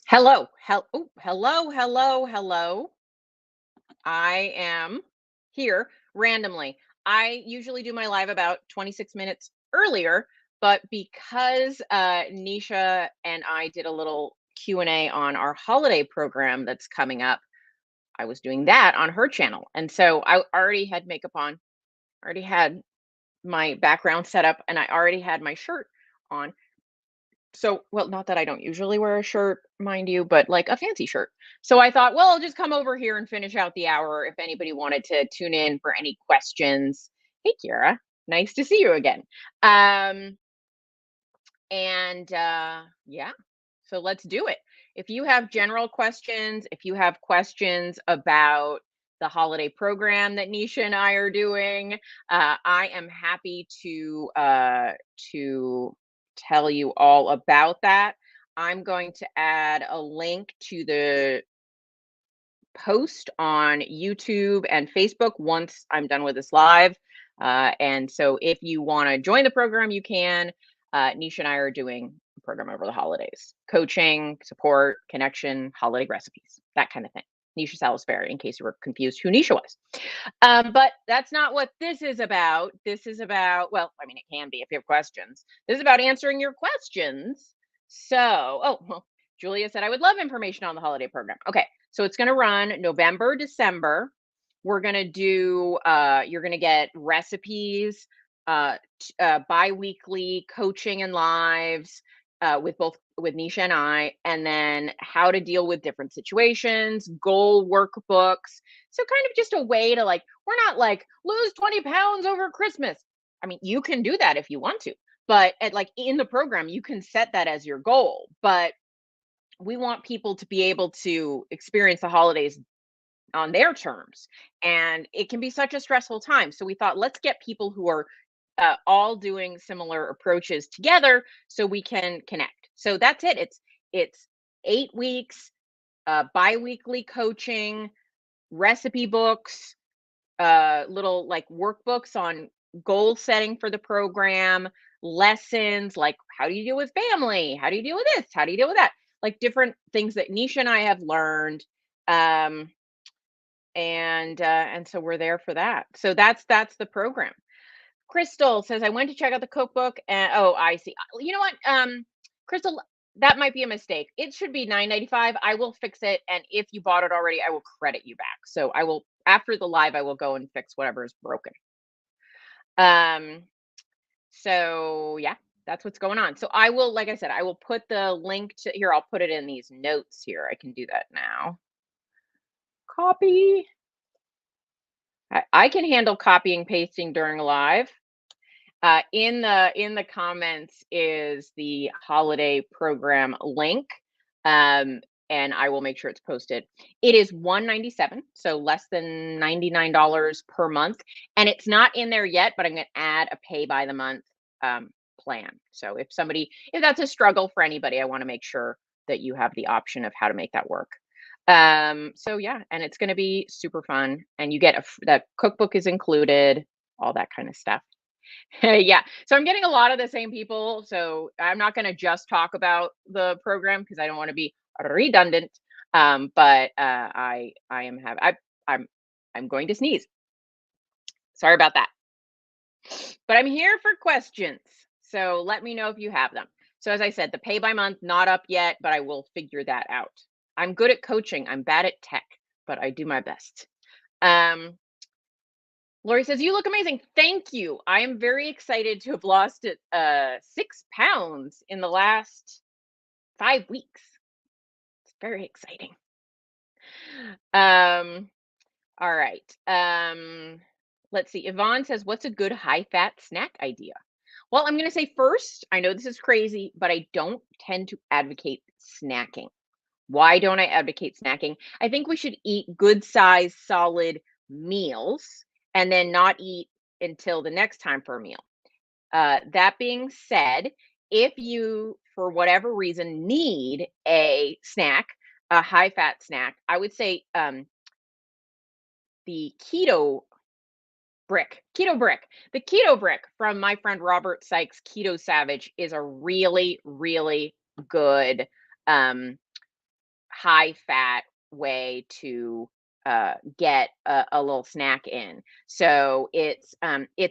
Hello. I am here randomly. I usually do my live about 26 minutes earlier, but because Neisha and I did a little Q&A on our holiday program that's coming up, I was doing that on her channel. And so I already had makeup on, already had my background set up, and I already had my shirt on. So, well, not that I don't usually wear a shirt, mind you, but like a fancy shirt. So I thought, well, I'll just come over here and finish out the hour if anybody wanted to tune in for any questions. Hey, Kira, nice to see you again. Um, and yeah, so let's do it. If you have general questions, if you have questions about the holiday program that Nisha and I are doing, I am happy to tell you all about that. I'm going to add a link to the post on YouTube and Facebook once I'm done with this live. And so if you want to join the program, you can. Nisha and I are doing a program over the holidays: coaching, support, connection, holiday recipes, that kind of thing. Nisha Salisbury, in case you were confused who Nisha was. But that's not what this is about. This is about, well, I mean, it can be if you have questions. This is about answering your questions. So, oh, well, Julia said, I would love information on the holiday program. Okay. So it's going to run November, December. We're going to do, you're going to get recipes, bi-weekly coaching and lives, with Nisha and I, and then how to deal with different situations, goal workbooks. So kind of just a way to, like, we're not like lose 20 pounds over Christmas. I mean, you can do that if you want to, but like in the program, you can set that as your goal. But we want people to be able to experience the holidays on their terms. And it can be such a stressful time. So we thought, let's get people who are all doing similar approaches together so we can connect. So that's it. It's 8 weeks, bi-weekly coaching, recipe books, little like workbooks on goal setting for the program, lessons like how do you deal with family? How do you deal with this? How do you deal with that? Like different things that Nisha and I have learned. Um, and so we're there for that. So that's the program. Crystal says, I went to check out the cookbook and oh, I see. You know what? Crystal, that might be a mistake. It should be $9.95. I will fix it. And if you bought it already, I will credit you back. So I will, after the live, I will go and fix whatever is broken. Um, so yeah, that's what's going on. So I will, like I said, I will put the link to here. I'll put it in these notes here. I can do that now. Copy. I can handle copying, pasting during live. In the comments is the holiday program link, and I will make sure it's posted. It is $197, so less than $99 per month, and it's not in there yet. But I'm going to add a pay by the month plan. So if that's a struggle for anybody, I want to make sure that you have the option of how to make that work. So yeah, and it's going to be super fun, and you get that cookbook is included, all that kind of stuff. Yeah. So I'm getting a lot of the same people. So I'm not going to just talk about the program because I don't want to be redundant. But I am have I'm going to sneeze. Sorry about that. But I'm here for questions. So let me know if you have them. So as I said, the pay by month not up yet, but I will figure that out. I'm good at coaching. I'm bad at tech, but I do my best. Lori says, you look amazing. Thank you. I am very excited to have lost 6 pounds in the last 5 weeks. It's very exciting. All right. Let's see. Yvonne says, what's a good high-fat snack idea? Well, I'm going to say first, I know this is crazy, but I don't tend to advocate snacking. Why don't I advocate snacking? I think we should eat good size, solid meals and then not eat until the next time for a meal. That being said, if you, for whatever reason, need a snack, a high fat snack, I would say the Keto brick. The Keto brick from my friend Robert Sykes, Keto Savage, is a really, really good high fat way to get a little snack in. So it's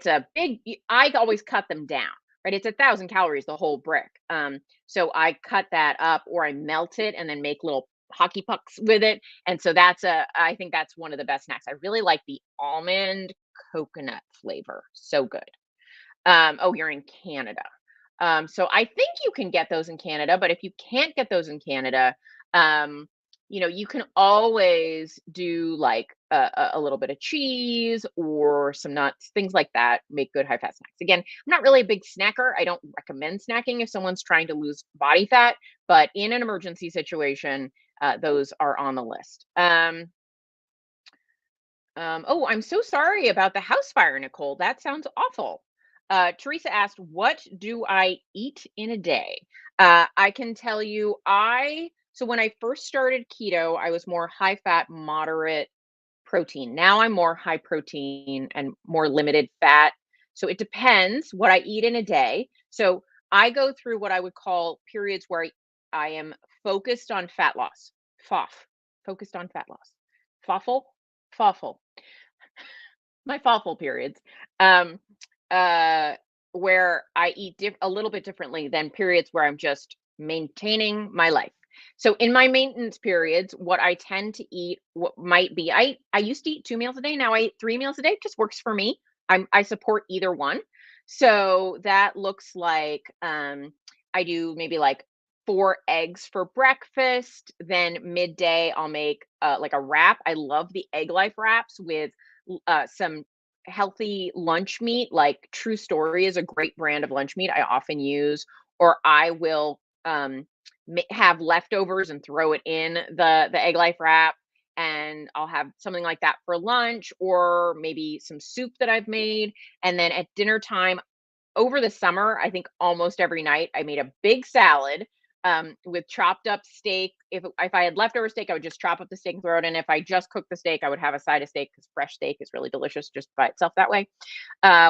a big. I always cut them down, right? It's 1,000 calories the whole brick. So I cut that up, or I melt it and then make little hockey pucks with it. And so I think that's one of the best snacks. I really like the almond coconut flavor. So good. Oh, you're in Canada. So I think you can get those in Canada, but if you can't get those in Canada, um, you can always do like a little bit of cheese or some nuts, things like that. Make good high fat snacks. Again, I'm not really a big snacker. I don't recommend snacking if someone's trying to lose body fat, but in an emergency situation, those are on the list. Oh, I'm so sorry about the house fire, Nicole. That sounds awful. Teresa asked, "What do I eat in a day?" I can tell you, so when I first started keto, I was more high fat, moderate protein. Now I'm more high protein and more limited fat. So it depends what I eat in a day. So I go through what I would call periods where I am focused on fat loss. FOF, focused on fat loss. FOFL, FOFL, my FOFL periods. Um, uh, where I eat a little bit differently than periods where I'm just maintaining my life. So in my maintenance periods, what I tend to eat, what might be, I used to eat 2 meals a day. Now I eat 3 meals a day. It just works for me. I support either one. So that looks like I do maybe like 4 eggs for breakfast. Then midday I'll make like a wrap. I love the egg life wraps with some healthy lunch meat. Like True Story is a great brand of lunch meat I often use, or I will have leftovers and throw it in the egg life wrap, and I'll have something like that for lunch, or maybe some soup that I've made. And then at dinner time, over the summer, I think almost every night I made a big salad with chopped up steak. If I had leftover steak, I would just chop up the steak and throw it in. If I just cooked the steak, I would have a side of steak, because fresh steak is really delicious just by itself that way,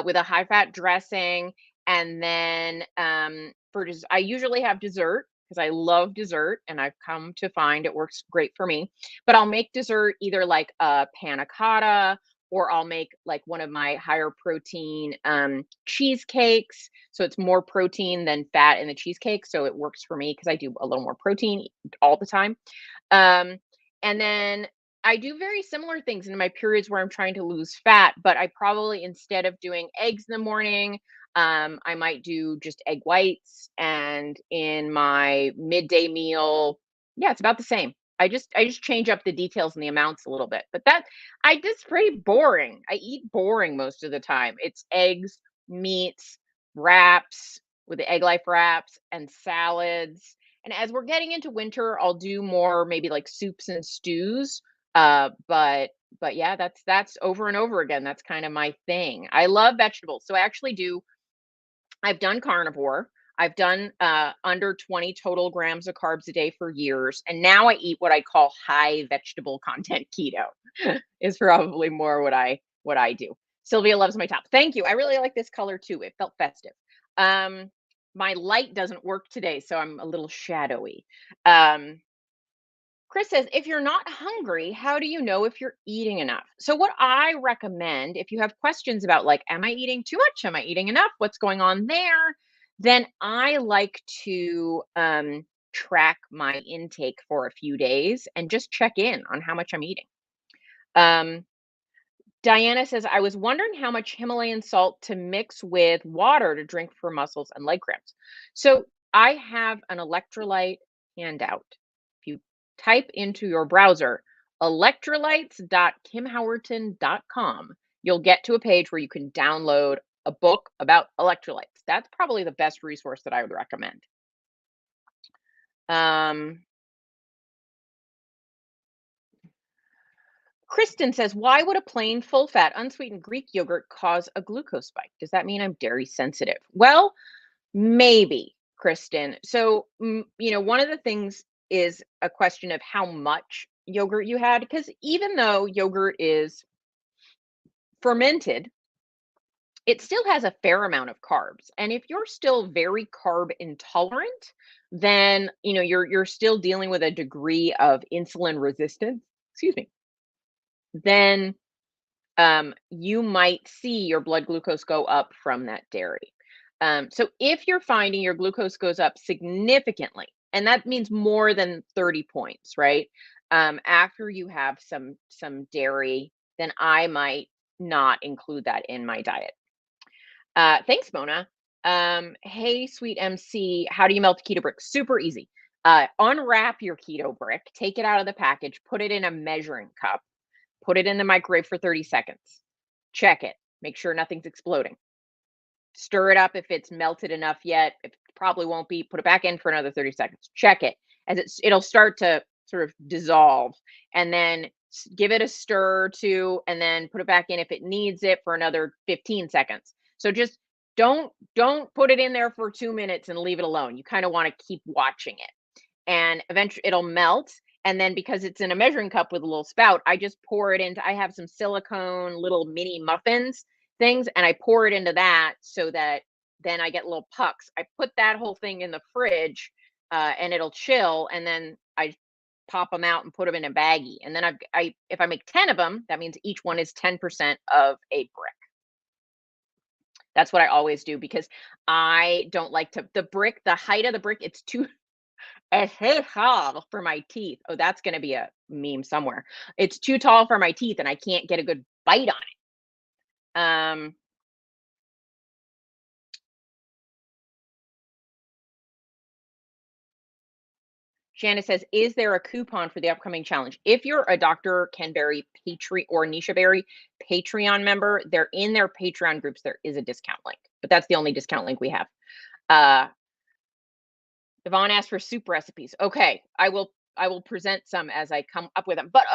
with a high fat dressing. And then I usually have dessert, because I love dessert, and I've come to find it works great for me. But I'll make dessert either like a panna cotta, or I'll make like one of my higher protein cheesecakes. So it's more protein than fat in the cheesecake. So it works for me because I do a little more protein all the time. Um, and then I do very similar things in my periods where I'm trying to lose fat, but I probably, instead of doing eggs in the morning, I might do just egg whites. And in my midday meal, yeah, it's about the same. I just change up the details and the amounts a little bit. But I just pretty boring. I eat boring most of the time. It's eggs, meats, wraps with the egg life wraps, and salads. And as we're getting into winter, I'll do more maybe like soups and stews. But yeah, that's over and over again. That's kind of my thing. I love vegetables. So I've done carnivore. I've done under 20 total grams of carbs a day for years. And now I eat what I call high vegetable content keto is probably more what I do. Sylvia loves my top. Thank you. I really like this color too. It felt festive. Um, my light doesn't work today, so I'm a little shadowy. Um, Chris says, if you're not hungry, how do you know if you're eating enough? So, what I recommend, if you have questions about, like, am I eating too much? Am I eating enough? What's going on there? Then I like to track my intake for a few days and just check in on how much I'm eating. Um, Diana says, I was wondering how much Himalayan salt to mix with water to drink for muscles and leg cramps. So I have an electrolyte handout. If you type into your browser electrolytes.kimhowerton.com, you'll get to a page where you can download a book about electrolytes. That's probably the best resource that I would recommend. Um, Kristen says, why would a plain full fat unsweetened Greek yogurt cause a glucose spike? Does that mean I'm dairy sensitive? Well, maybe, Kristen. So, one of the things is a question of how much yogurt you had, because even though yogurt is fermented, it still has a fair amount of carbs. And if you're still very carb intolerant, then you're still dealing with a degree of insulin resistance. Excuse me. Then you might see your blood glucose go up from that dairy. So if you're finding your glucose goes up significantly, and that means more than 30 points, right? After you have some dairy, then I might not include that in my diet. Thanks, Mona. Hey, sweet MC, how do you melt a keto brick? Super easy. Unwrap your keto brick, take it out of the package, put it in a measuring cup, put it in the microwave for 30 seconds. Check it. Make sure nothing's exploding. Stir it up if it's melted enough yet. It probably won't be. Put it back in for another 30 seconds. Check it as it'll start to sort of dissolve, and then give it a stir or two, and then put it back in if it needs it for another 15 seconds. So just don't put it in there for 2 minutes and leave it alone. You kind of want to keep watching it, and eventually it'll melt. And then because it's in a measuring cup with a little spout, I just pour it into, I have some silicone little mini muffins things, and I pour it into that so that then I get little pucks. I put that whole thing in the fridge, and it'll chill, and then I pop them out and put them in a baggie. And then if I make 10 of them, that means each one is 10% of a brick. That's what I always do because I don't like the height of the brick, it's too for my teeth. Oh, that's gonna be a meme somewhere. It's too tall for my teeth and I can't get a good bite on it. Shanna says, is there a coupon for the upcoming challenge? If you're a Dr. Ken Berry or Neisha Berry Patreon member, they're in their Patreon groups. There is a discount link, but that's the only discount link we have. Yvonne asked for soup recipes. Okay, I will present some as I come up with them. But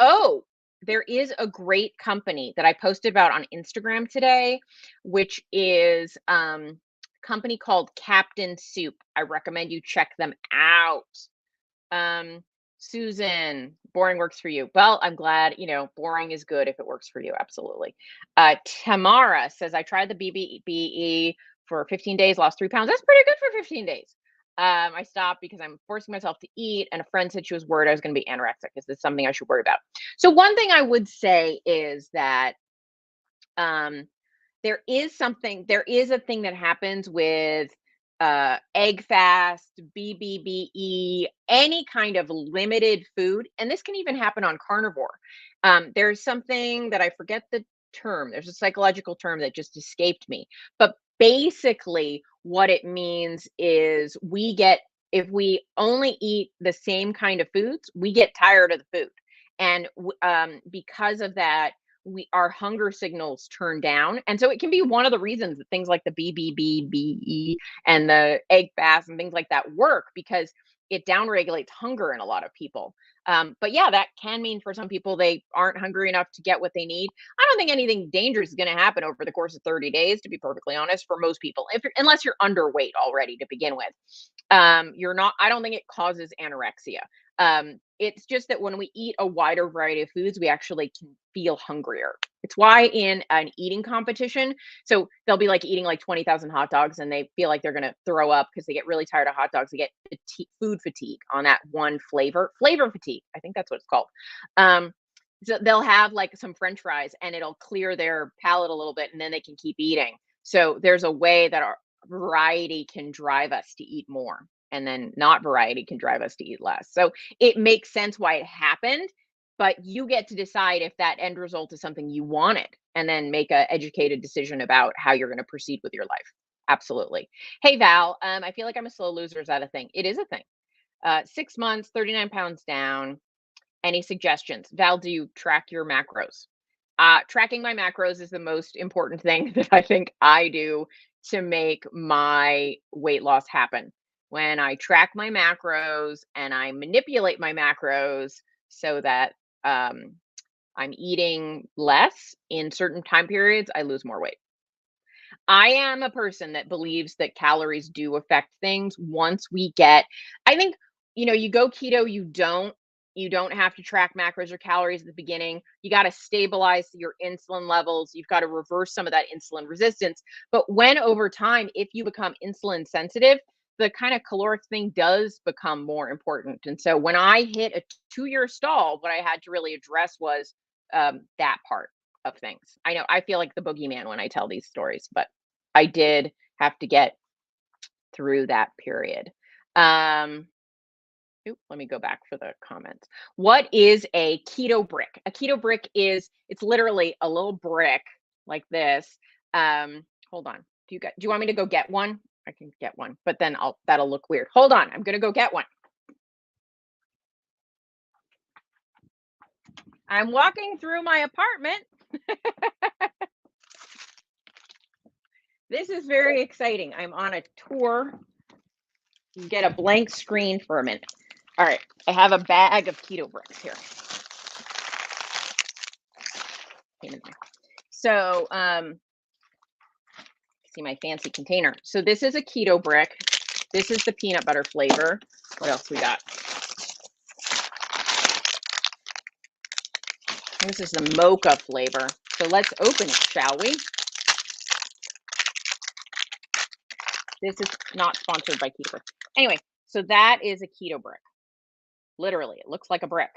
there is a great company that I posted about on Instagram today, which is company called Captain Soup. I recommend you check them out. Susan, boring works for you. Well, I'm glad, boring is good if it works for you. Absolutely. Tamara says, I tried the BBE for 15 days, lost 3 pounds. That's pretty good for 15 days. I stopped because I'm forcing myself to eat, and a friend said she was worried I was going to be anorexic. Is this something I should worry about? So one thing I would say is that there is a thing that happens with egg fast, BBBE, any kind of limited food, and this can even happen on carnivore. There's something that I forget the term. There's a psychological term that just escaped me, but basically what it means is if we only eat the same kind of foods, we get tired of the food, and because of that, our hunger signals turn down. And so it can be one of the reasons that things like the BBBE and the egg fast and things like that work, because it downregulates hunger in a lot of people. But yeah, that can mean for some people they aren't hungry enough to get what they need. I don't think anything dangerous is going to happen over the course of 30 days, to be perfectly honest, for most people, unless you're underweight already to begin with. You're not, I don't think it causes anorexia. It's just that when we eat a wider variety of foods, we actually can feel hungrier. It's why in an eating competition, so they'll be like eating like 20,000 hot dogs and they feel like they're going to throw up because they get really tired of hot dogs. They get food fatigue on that one flavor fatigue. I think that's what it's called. So they'll have like some French fries and it'll clear their palate a little bit and then they can keep eating. So there's a way that our variety can drive us to eat more, and then not variety can drive us to eat less. So it makes sense why it happened, but you get to decide if that end result is something you wanted and then make an educated decision about how you're going to proceed with your life. Absolutely. Hey, Val, I feel like I'm a slow loser. Is that a thing? It is a thing. 6 months, 39 pounds down. Any suggestions? Val, do you track your macros? Tracking my macros is the most important thing that I think I do to make my weight loss happen. When I track my macros and I manipulate my macros so that I'm eating less in certain time periods, I lose more weight. I am a person that believes that calories do affect things once we get, I think, you go keto, you don't You don't have to track macros or calories at the beginning. You got to stabilize your insulin levels. You've got to reverse some of that insulin resistance. But when over time, if you become insulin sensitive, the kind of caloric thing does become more important. And so when I hit a 2-year stall, what I had to really address was that part of things. I know I feel like the boogeyman when I tell these stories, but I did have to get through that period. Um, let me go back for the comments. What is a keto brick? A keto brick is it's literally a little brick like this. Hold on. Do you want me to go get one? I can get one, but then that'll look weird. Hold on. I'm gonna go get one. I'm walking through my apartment. This is very exciting. I'm on a tour. Get a blank screen for a minute. All right. I have a bag of keto bricks here. So, see my fancy container. So this is a keto brick. This is the peanut butter flavor. What else we got? This is the mocha flavor. So let's open it, shall we? This is not sponsored by Keto. Anyway, so that is a keto brick. Literally, it looks like a brick.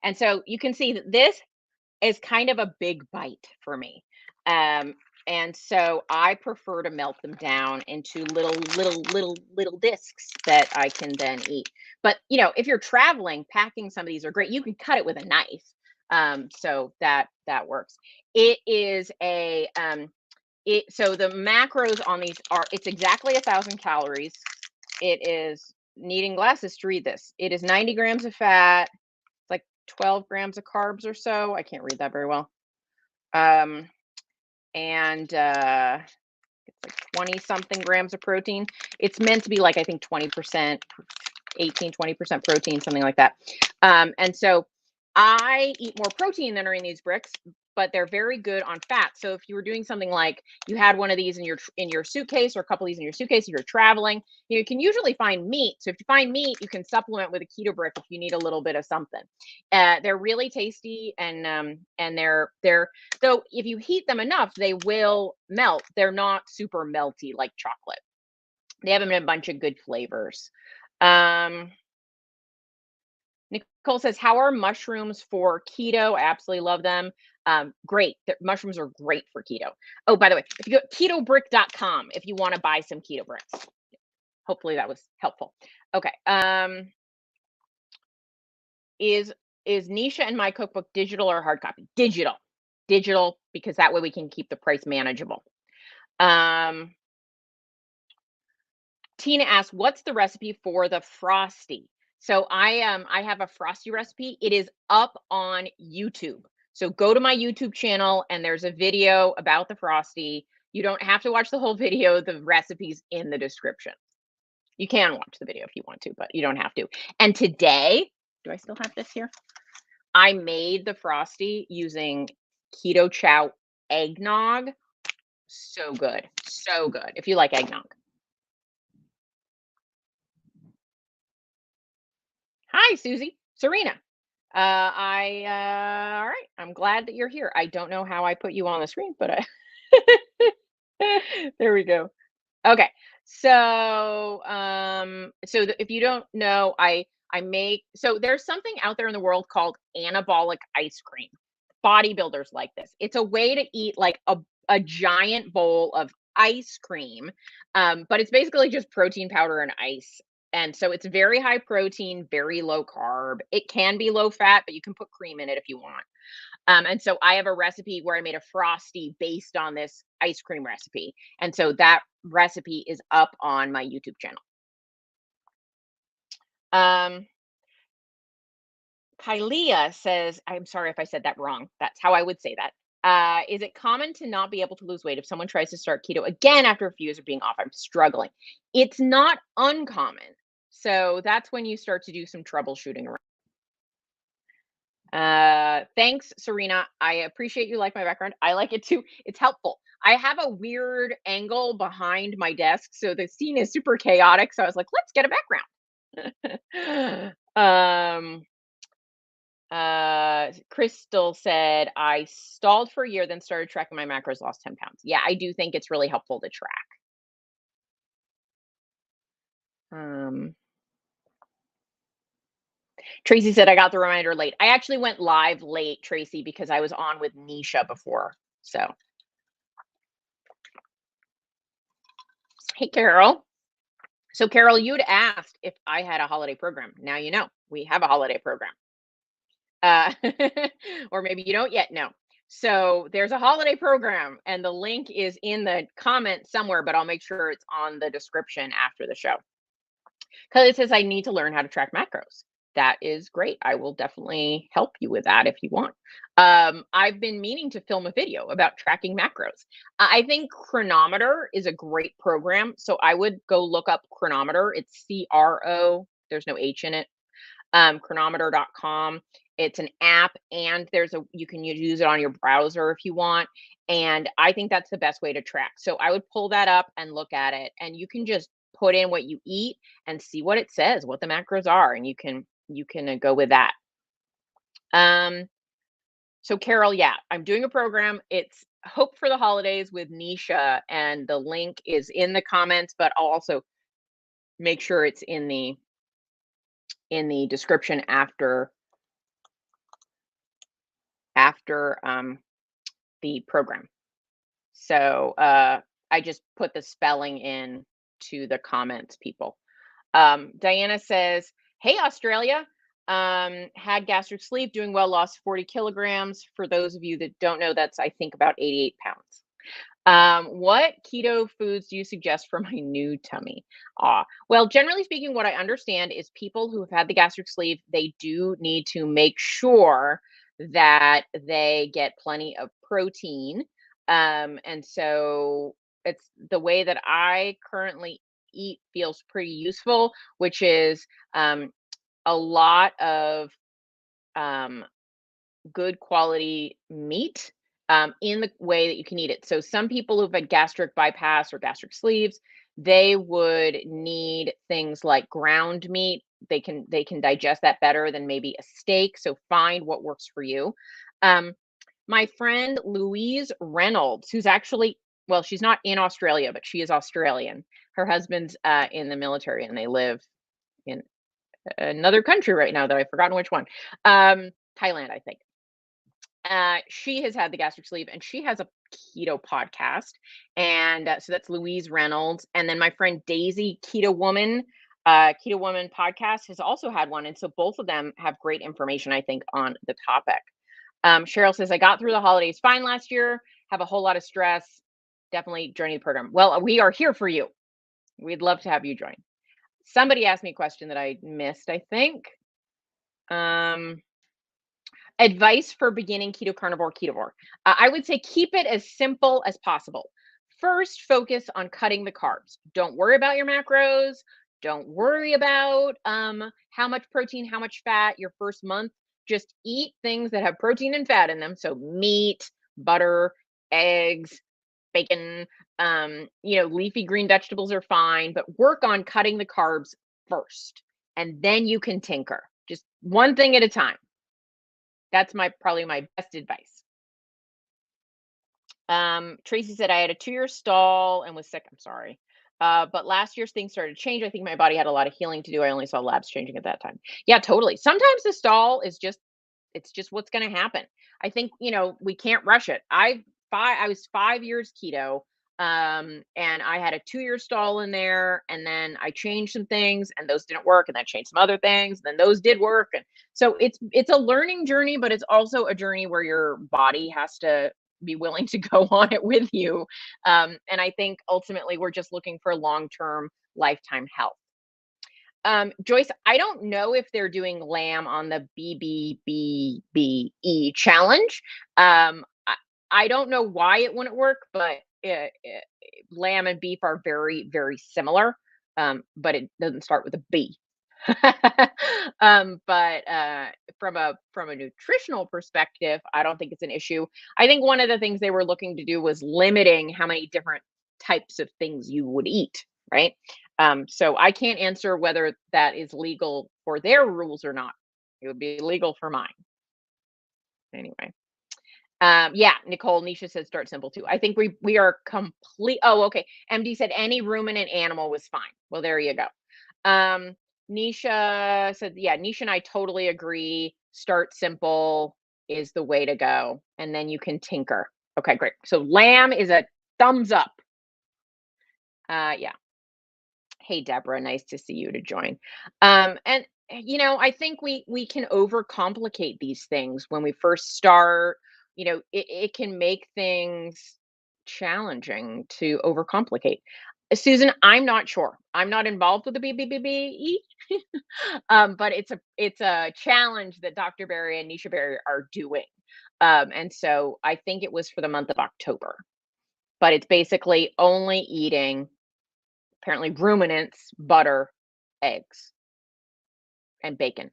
And so you can see that this is kind of a big bite for me. And so I prefer to melt them down into little discs that I can then eat. But if you're traveling, packing some of these are great. You can cut it with a knife. So that works. It is a so the macros on these it's exactly 1,000 calories. It is needing glasses to read this. It is 90 grams of fat, like 12 grams of carbs or so. I can't read that very well. And it's like 20 something grams of protein. It's meant to be like, I think 20%, 20% protein, something like that. And so I eat more protein than are in these bricks, but they're very good on fat. So if you were doing something like you had one of these in your suitcase or a couple of these in your suitcase, if you're traveling, you can usually find meat. So if you find meat, you can supplement with a keto brick if you need a little bit of something. They're really tasty and they're so if you heat them enough, they will melt. They're not super melty like chocolate. They have them in a bunch of good flavors. Nicole says, how are mushrooms for keto? I absolutely love them. Great. Mushrooms are great for keto. Oh, by the way, if you go ketobrick.com, if you want to buy some keto bricks. Hopefully that was helpful. Okay. Is Neisha and my cookbook digital or hard copy? Digital, because that way we can keep the price manageable. Tina asked, what's the recipe for the frosty? So I have a frosty recipe. It is up on YouTube. So go to my YouTube channel and there's a video about the frosty. You don't have to watch the whole video. The recipe's in the description. You can watch the video if you want to, but you don't have to. And today, do I still have this here? I made the frosty using keto chow eggnog. So good. So good. If you like eggnog. Hi, Susie. Serena. All right. I'm glad that you're here. I don't know how I put you on the screen, but there we go. Okay. So, if you don't know, I make, so there's something out there in the world called anabolic ice cream. Bodybuilders like this. It's a way to eat like a giant bowl of ice cream. But it's basically just protein powder and ice. And so it's very high protein, very low carb. It can be low fat, but you can put cream in it if you want. And so I have a recipe where I made a frosty based on this ice cream recipe. And so that recipe is up on my YouTube channel. Kylia says, I'm sorry if I said that wrong. That's how I would say that. Is it common to not be able to lose weight if someone tries to start keto again after a few years of being off? I'm struggling. It's not uncommon. So that's when you start to do some troubleshooting around. Thanks, Serena. I appreciate you like my background. I like it too. It's helpful. I have a weird angle behind my desk, so the scene is super chaotic. So I was like, let's get a background. Crystal said, I stalled for a year, then started tracking my macros, lost 10 pounds. Yeah, I do think it's really helpful to track. Um, Tracy said, I got the reminder late. I actually went live late, Tracy, because I was on with Neisha before. So, hey, Carol. So, Carol, you'd asked if I had a holiday program. Now you know we have a holiday program. Uh, or maybe you don't yet know. So, there's a holiday program, and the link is in the comment somewhere, but I'll make sure it's on the description after the show. Because it says I need to learn how to track macros. That is great. I will definitely help you with that if you want. I've been meaning to film a video about tracking macros. I think Chronometer is a great program. So I would go look up Chronometer. It's CRO, there's no H in it. Chronometer.com. It's an app, and you can use it on your browser if you want. And I think that's the best way to track. So I would pull that up and look at it, and you can just put in what you eat and see what it says, what the macros are, and you can go with that. So Carol, yeah, I'm doing a program. It's Hope for the Holidays with Neisha, and the link is in the comments, but I'll also make sure it's in the description after the program. So I just put the spelling in to the comments, people. Diana says, hey, Australia, had gastric sleeve, doing well, lost 40 kilograms. For those of you that don't know, that's, I think, about 88 pounds. What keto foods do you suggest for my new tummy? Well, generally speaking, what I understand is people who have had the gastric sleeve, they do need to make sure that they get plenty of protein. And so it's the way that I currently eat feels pretty useful, which is a lot of um, good quality meat in the way that you can eat it. So some people who've had gastric bypass or gastric sleeves, they would need things like ground meat. They can digest that better than maybe a steak. So find what works for you. Um, my friend Louise Reynolds, who's actually, well, she's not in Australia, but she is Australian. Her husband's in the military, and they live in another country right now that I've forgotten which one. Thailand, I think. She has had the gastric sleeve, and she has a keto podcast. And so that's Louise Reynolds. And then my friend Daisy, Keto Woman podcast, has also had one. And so both of them have great information, I think, on the topic. Cheryl says, I got through the holidays fine last year, have a whole lot of stress. Definitely join the program. Well, we are here for you. We'd love to have you join. Somebody asked me a question that I missed, I think. Advice for beginning keto, carnivore, ketovore. I would say keep it as simple as possible. First, focus on cutting the carbs. Don't worry about your macros. Don't worry about how much protein, how much fat your first month. Just eat things that have protein and fat in them. So meat, butter, eggs, bacon, leafy green vegetables are fine, but work on cutting the carbs first, and then you can tinker. Just one thing at a time. That's probably my best advice. Tracy said, I had a 2-year stall and was sick. I'm sorry. But last year's things started to change. I think my body had a lot of healing to do. I only saw labs changing at that time. Yeah, totally. Sometimes the stall is it's just what's going to happen. I think, we can't rush it. I was 5 years keto. And I had a 2-year stall in there, and then I changed some things, and those didn't work, and then changed some other things, and then those did work. And so it's a learning journey, but it's also a journey where your body has to be willing to go on it with you. And I think ultimately we're just looking for long-term lifetime health. Joyce, I don't know if they're doing lamb on the BBBBE challenge. I don't know why it wouldn't work, but lamb and beef are very, very similar, but it doesn't start with a B. But from a nutritional perspective, I don't think it's an issue. I think one of the things they were looking to do was limiting how many different types of things you would eat, right? So I can't answer whether that is legal for their rules or not. It would be legal for mine. Anyway. Yeah, Nicole, Neisha said start simple too. I think we are complete. Oh, okay. MD said any ruminant animal was fine. Well, there you go. Neisha said, yeah, Neisha and I totally agree. Start simple is the way to go, and then you can tinker. Okay, great. So lamb is a thumbs up. Yeah. Hey, Deborah, nice to see you to join. And I think we can overcomplicate these things when we first start. It can make things challenging to overcomplicate. Susan, I'm not sure. I'm not involved with the BBBBE, but it's a challenge that Dr. Berry and Nisha Berry are doing. And so I think it was for the month of October, but it's basically only eating apparently ruminants, butter, eggs, and bacon.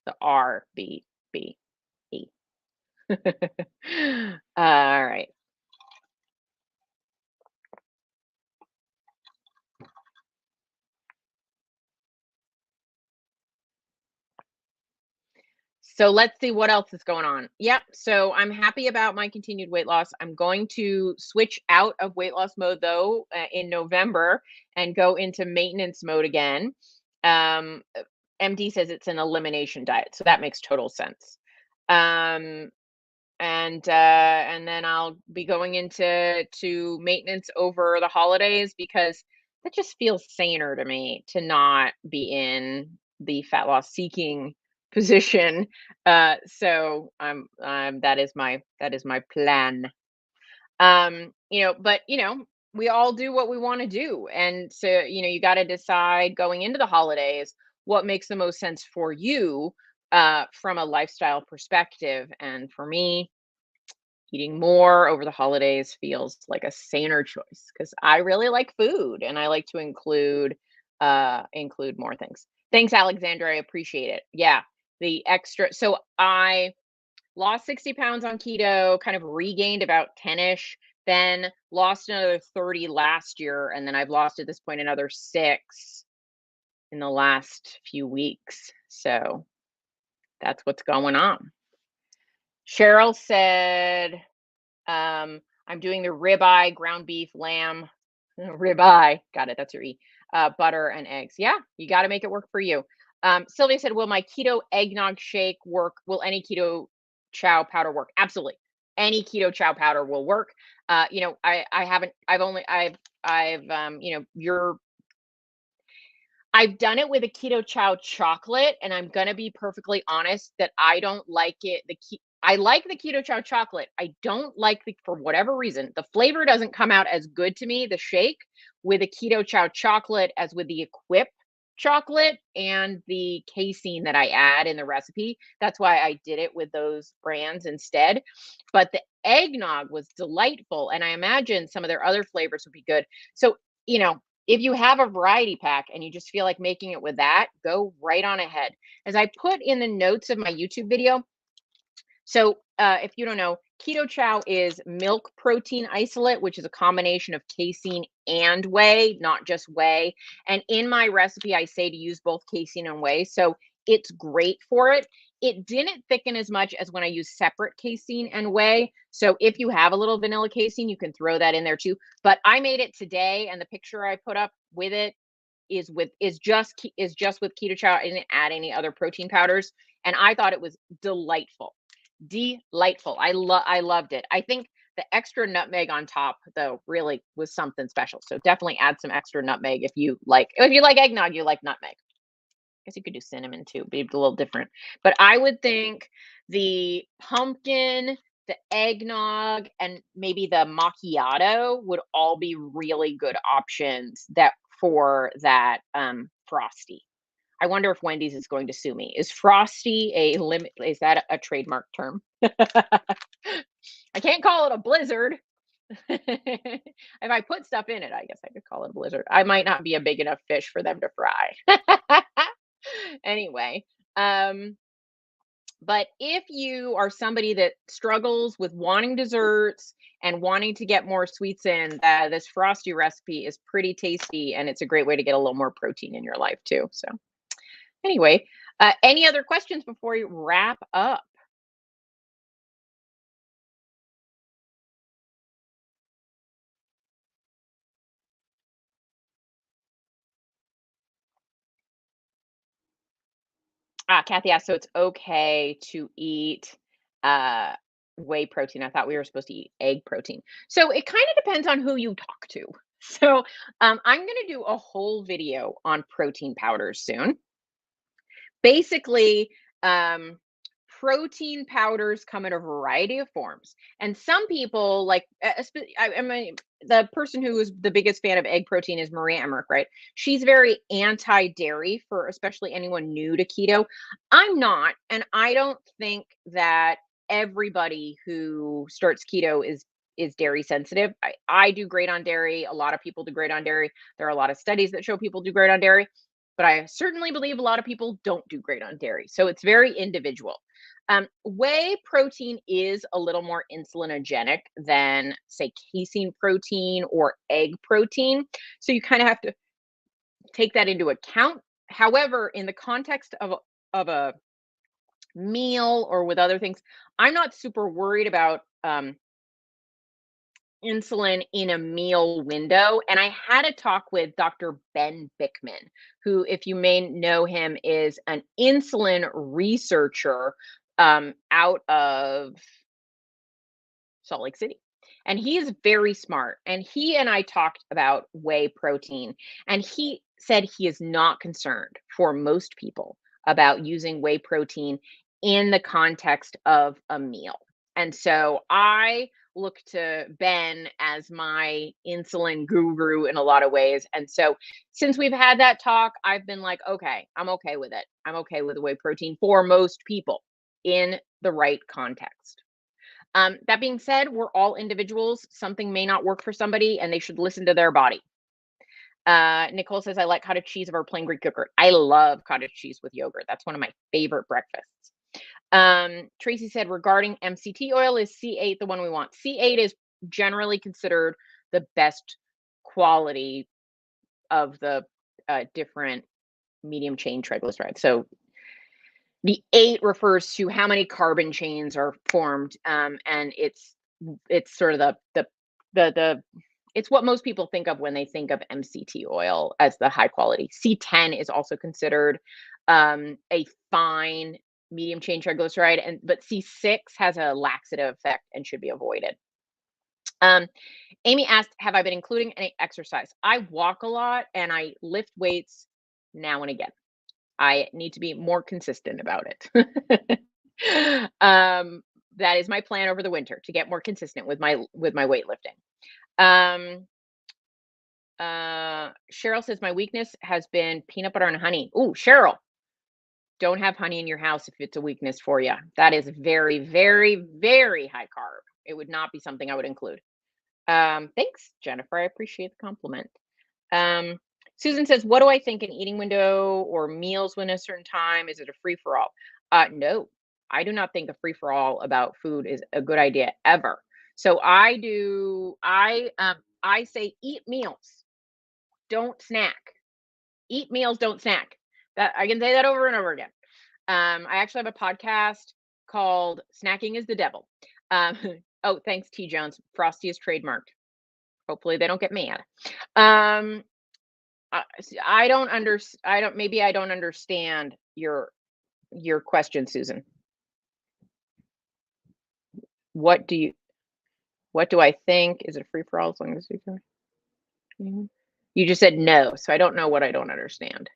The RBBE. All right. So let's see what else is going on. Yep. So I'm happy about my continued weight loss. I'm going to switch out of weight loss mode though in November and go into maintenance mode again. MD says it's an elimination diet, so that makes total sense. Um, and then I'll be going into maintenance over the holidays because that just feels saner to me to not be in the fat loss seeking position. So that is my plan. But we all do what we want to do, and so you got to decide going into the holidays what makes the most sense for you from a lifestyle perspective. And for me, eating more over the holidays feels like a saner choice because I really like food and I like to include more things. Thanks, Alexandra. I appreciate it. Yeah, the extra. So I lost 60 pounds on keto, kind of regained about 10ish, then lost another 30 last year, and then I've lost at this point another 6 in the last few weeks. So that's what's going on. Cheryl said, I'm doing the ribeye, ground beef, lamb, ribeye. Got it. That's your E. Butter and eggs. Yeah, you got to make it work for you. Sylvia said, "Will my keto eggnog shake work? Will any keto chow powder work? Absolutely. Any keto chow powder will work. I haven't. I've done it with a keto chow chocolate, and I'm gonna be perfectly honest that I don't like it. I like the keto chow chocolate. I don't like for whatever reason, the flavor doesn't come out as good to me, the shake, with a keto chow chocolate as with the Equip chocolate and the casein that I add in the recipe. That's why I did it with those brands instead. But the eggnog was delightful, and I imagine some of their other flavors would be good. So, if you have a variety pack and you just feel like making it with that, go right on ahead. As I put in the notes of my YouTube video, so if you don't know, keto chow is milk protein isolate, which is a combination of casein and whey, not just whey. And in my recipe, I say to use both casein and whey. So it's great for it. It didn't thicken as much as when I use separate casein and whey. So if you have a little vanilla casein, you can throw that in there too. But I made it today, and the picture I put up with it is just with keto chow. I didn't add any other protein powders, and I thought it was delightful. Delightful. I loved it. I think the extra nutmeg on top though really was something special. So definitely add some extra nutmeg if you like eggnog, you like nutmeg. I guess you could do cinnamon too, be a little different. But I would think the pumpkin, the eggnog, and maybe the macchiato would all be really good options for that frosty. I wonder if Wendy's is going to sue me. Is frosty a limit? Is that a trademark term? I can't call it a blizzard. If I put stuff in it, I guess I could call it a blizzard. I might not be a big enough fish for them to fry. Anyway, but if you are somebody that struggles with wanting desserts and wanting to get more sweets in, this frosty recipe is pretty tasty, and it's a great way to get a little more protein in your life too. So anyway, Any other questions before we wrap up? Kathy asked, so it's okay to eat uh, whey protein. I thought we were supposed to eat egg protein. So it kind of depends on who you talk to. So I'm going to do a whole video on protein powders soon. Basically, um, protein powders come in a variety of forms, and some people like. I mean, the person who is the biggest fan of egg protein is Maria Emmerich, right? She's very anti-dairy for especially anyone new to keto. I'm not, and I don't think that everybody who starts keto is dairy sensitive. I do great on dairy. A lot of people do great on dairy. There are a lot of studies that show people do great on dairy, but I certainly believe a lot of people don't do great on dairy. So it's very individual. Whey protein is a little more insulinogenic than, say, casein protein or egg protein. So you kind of have to take that into account. However, in the context of a meal or with other things, I'm not super worried about insulin in a meal window. And I had a talk with Dr. Ben Bickman, who, if you may know him, is an insulin researcher out of Salt Lake City. And he is very smart. And he and I talked about whey protein. And he said he is not concerned for most people about using whey protein in the context of a meal. And so I look to Ben as my insulin guru in a lot of ways. And so since we've had that talk, I've been like, okay, I'm okay with it. I'm okay with whey protein for most people in the right context. That being said, we're all individuals. Something may not work for somebody and they should listen to their body. Nicole says, I like cottage cheese over plain Greek yogurt. I love cottage cheese with yogurt. That's one of my favorite breakfasts. Tracy said, regarding MCT oil, is C8 the one we want? C8 is generally considered the best quality of the different medium chain triglycerides. So the 8 refers to how many carbon chains are formed, and it's sort of the it's what most people think of when they think of MCT oil as the high quality. C10 is also considered a fine medium chain triglyceride, but C6 has a laxative effect and should be avoided. Amy asked, have I been including any exercise? I walk a lot and I lift weights now and again. I need to be more consistent about it. That is my plan over the winter, to get more consistent with my weightlifting. Cheryl says my weakness has been peanut butter and honey. Ooh, Cheryl, don't have honey in your house if it's a weakness for you. That is very, very, very high carb. It would not be something I would include. Thanks, Jennifer. I appreciate the compliment. Susan says, what do I think, an eating window or meals when a certain time? Is it a free for all? No, I do not think a free for all about food is a good idea ever. So I say eat meals, don't snack. Eat meals, don't snack. That I can say that over and over again. I actually have a podcast called Snacking is the Devil. Oh, thanks, T. Jones. Frosty is trademarked. Hopefully they don't get mad. I don't maybe I don't understand your question, Susan. What do I think? Is it a free for all as long as you can? You just said no, so I don't know what I don't understand.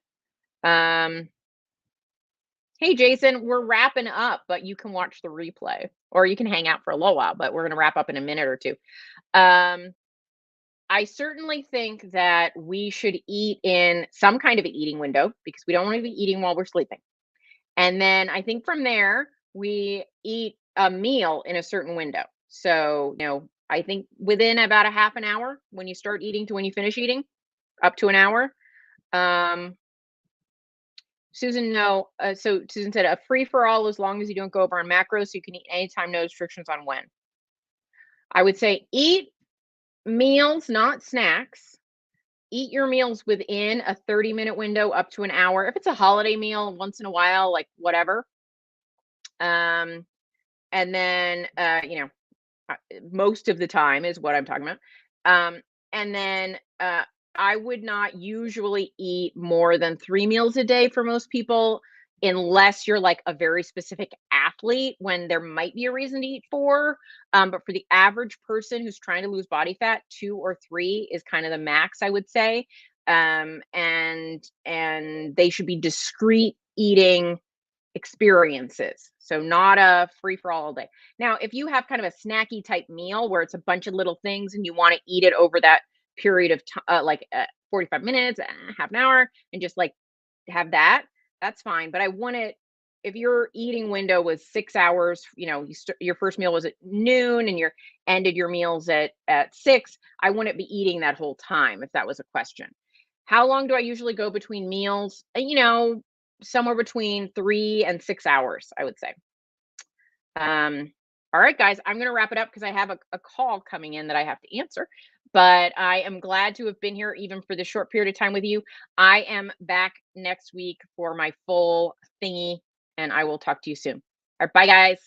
Hey Jason, we're wrapping up, but you can watch the replay or you can hang out for a little while, but we're going to wrap up in a minute or two. I certainly think that we should eat in some kind of an eating window because we don't want to be eating while we're sleeping. And then I think from there, we eat a meal in a certain window. So, I think within about a half an hour when you start eating to when you finish eating, up to an hour. Susan, no. So Susan said a free for all as long as you don't go over on macros, so you can eat anytime, no restrictions on when. I would say eat meals, not snacks. eat your meals within a 30-minute window up to an hour. If it's a holiday meal once in a while, like whatever. Um, and then, uh, most of the time is what I'm talking about. Um, and then I would not usually eat more than 3 meals a day for most people, unless you're like a very specific athlete, when there might be a reason to eat four. But for the average person who's trying to lose body fat, 2 or 3 is kind of the max, I would say. And they should be discrete eating experiences. So not a free for all day. Now, if you have kind of a snacky type meal where it's a bunch of little things and you want to eat it over that period of time, 45 minutes, half an hour, and just like have that, that's fine. But I want it, if your eating window was 6 hours, your first meal was at noon and you ended your meals at 6, I wouldn't be eating that whole time, if that was a question. How long do I usually go between meals? Somewhere between 3 and 6 hours, I would say. All right, guys, I'm going to wrap it up because I have a call coming in that I have to answer. But I am glad to have been here even for this short period of time with you. I am back next week for my full thingy, and I will talk to you soon. All right, bye, guys.